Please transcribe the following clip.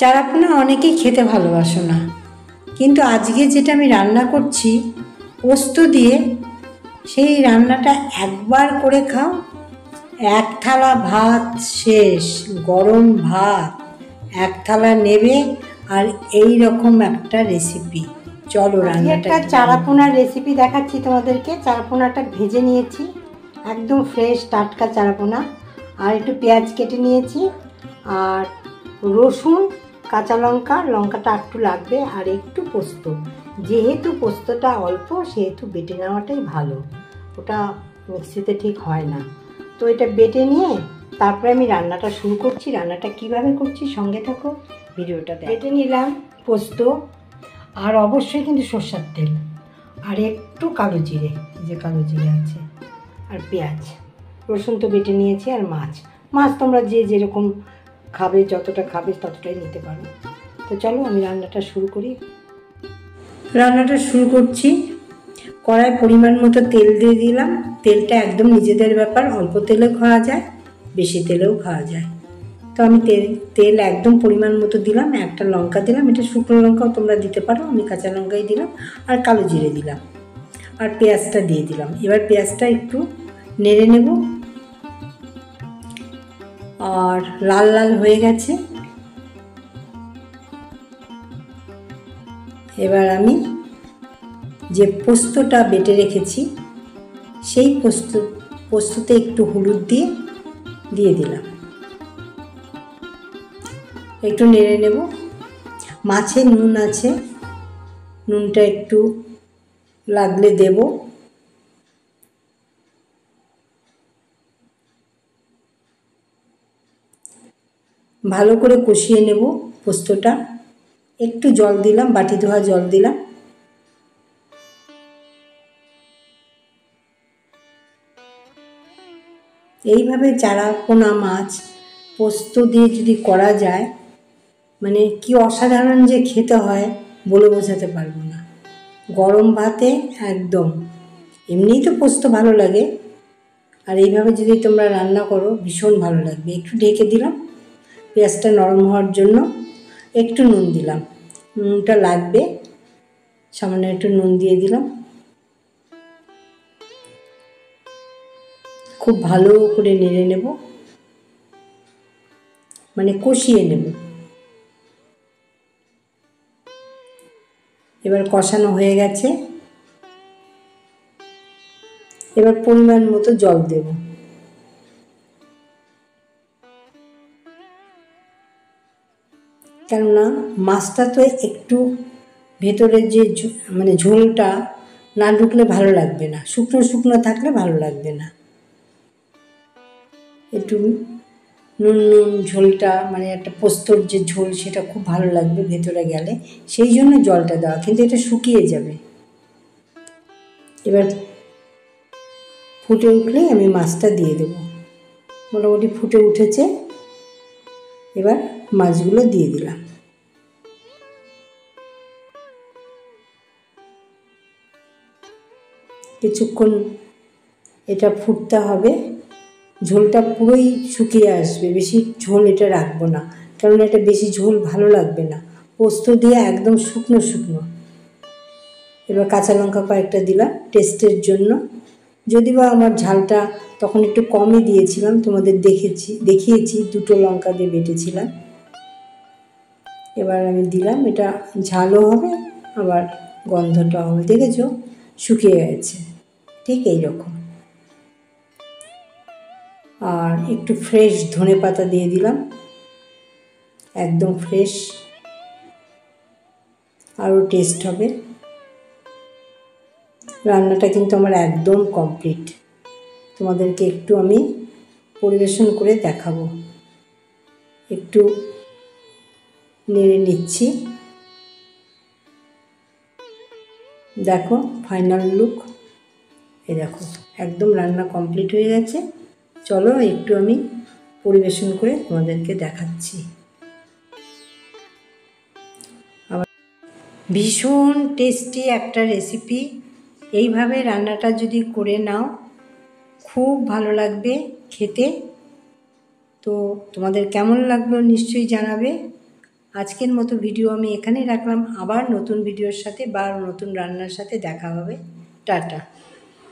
চারাপোনা অনেকেই খেতে ভালোবাসো না, কিন্তু আজকে যেটা আমি রান্না করছি পোস্ত দিয়ে, সেই রান্নাটা একবার করে খাও, এক থালা ভাত শেষ, গরম ভাত এক থালা নেবে। আর এই রকম একটা রেসিপি, চলো রান্নাটা। একটা চারাপোনার রেসিপি দেখাচ্ছি তোমাদেরকে। চারাপোনাটা ভেজে নিয়েছি, একদম ফ্রেশ টাটকা চারাপোনা। আর একটু পেঁয়াজ কেটে নিয়েছি, আর রসুন, কাঁচা লঙ্কা, লঙ্কাটা একটু লাগবে, আর একটু পোস্ত। যেহেতু পোস্তটা অল্প সেহেতু বেটে নেওয়াটাই ভালো, ওটা মিক্সিতে ঠিক হয় না। তো এটা বেটে নিয়ে তারপরে আমি রান্নাটা শুরু করছি। রান্নাটা কিভাবে করছি সঙ্গে থাকো, ভিডিওটা বেটে নিলাম পোস্ত, আর অবশ্যই কিন্তু সরষের তেল, আর একটু কালো জিরে, যে কালো জিরে আছে, আর পেঁয়াজ, রসুন তো বেটে নিয়েছি, আর মাছ তোমরা যে যেরকম খাবে, যতটা খাবে ততটাই নিতে পারো। তো চলো আমি রান্নাটা শুরু করি। রান্নাটা শুরু করছি। কড়াই পরিমাণ মতো তেল দিয়ে দিলাম। তেলটা একদম নিজেদের ব্যাপার, অল্প তেলেও খাওয়া যায়, বেশি তেলেও খাওয়া যায়। তো আমি তেল একদম পরিমাণ মতো দিলাম। একটা লঙ্কা দিলাম, এটা শুকনো লঙ্কাও তোমরা দিতে পারো, আমি কাঁচা লঙ্কাই দিলাম, আর কালো জিরে দিলাম, আর পেঁয়াজটা দিয়ে দিলাম। এবার পেঁয়াজটা একটু নেড়ে নেব, আর লাল লাল হয়ে গেছে। এবার আমি যে পোস্তটা বেটে রেখেছি সেই পোস্ততে একটু হলুদ দিয়ে দিলাম, একটু নেড়ে নেব। মাছে নুন আছে, নুনটা একটু লাগলে দেব। ভালো করে কষিয়ে নেব পোস্তটা। একটু জল দিলাম, বাটি ধোয়া জল দিলাম। এইভাবে চারাপোনা মাছ পোস্ত দিয়ে যদি করা যায়, মানে কি অসাধারণ যে খেতে হয় বলে বোঝাতে পারবো না। গরম ভাতে একদম, এমনিই তো পোস্ত ভালো লাগে, আর এইভাবে যদি তোমরা রান্না করো ভীষণ ভালো লাগবে। একটু ঢেকে দিলাম পেঁয়াজটা নরম হওয়ার জন্য। একটু নুন দিলাম, নুনটা লাগবে, সামান্য একটু নুন দিয়ে দিলাম। খুব ভালো করে নেড়ে নেব, মানে কষিয়ে নেব। এবার কষানো হয়ে গেছে, এবার পরিমাণ মতো জল দেব। কেননা মাছটা তো একটু ভেতরের যে মানে ঝোলটা না ঢুকলে ভালো লাগবে না, শুকনো শুকনো থাকলে ভালো লাগবে না। একটু নুন ঝোলটা, মানে একটা পোস্তর যে ঝোল সেটা খুব ভালো লাগবে ভেতরে গেলে, সেই জন্য জলটা দেওয়া, কিন্তু এটা শুকিয়ে যাবে। এবার ফুটে উঠলেই আমি মাছটা দিয়ে দেব। মোটামুটি ফুটে উঠেছে, এবার মাছগুলো দিয়ে দিলাম। কিছুক্ষণ এটা ফুটতে হবে, ঝোলটা পুরোই শুকিয়ে আসবে, বেশি ঝোল এটা রাখবো না, কারণ এটা বেশি ঝোল ভালো লাগবে না, পোস্ত দিয়ে একদম শুকনো শুকনো। এবার কাঁচা লঙ্কা কয়েকটা দিলাম টেস্টের জন্য, যদি বা আমার ঝালটা তখন একটু কমই দিয়েছিলাম, তোমাদের দেখিয়েছি, দুটো লঙ্কা দিয়ে বেটেছিলাম। এবার আমি দিলাম, এটা ঝালও হবে আবার গন্ধটাও হবে। দেখেছো শুকিয়ে গেছে, ঠিক এইরকম। আর একটু ফ্রেশ ধনেপাতা দিয়ে দিলাম, একদম ফ্রেশ, আরও টেস্ট হবে। রান্নাটা কিন্তু আমার একদম কমপ্লিট, তোমাদেরকে একটু আমি পরিবেশন করে দেখাবো। একটু নেড়ে নিচ্ছি, দেখো ফাইনাল লুক, এই দেখো একদম রান্না কমপ্লিট হয়ে গেছে। চলো একটু আমি পরিবেশন করে তোমাদেরকে দেখাচ্ছি। আবার ভীষণ টেস্টি একটা রেসিপি, এইভাবে রান্নাটা যদি করে নাও খুব ভালো লাগবে খেতে। তো তোমাদের কেমন লাগলো নিশ্চয়ই জানাবে, আজকের মতো ভিডিও আমি এখানেই রাখলাম। আবার নতুন ভিডিওর সাথে বা নতুন রান্নার সাথে দেখা হবে। টাটা।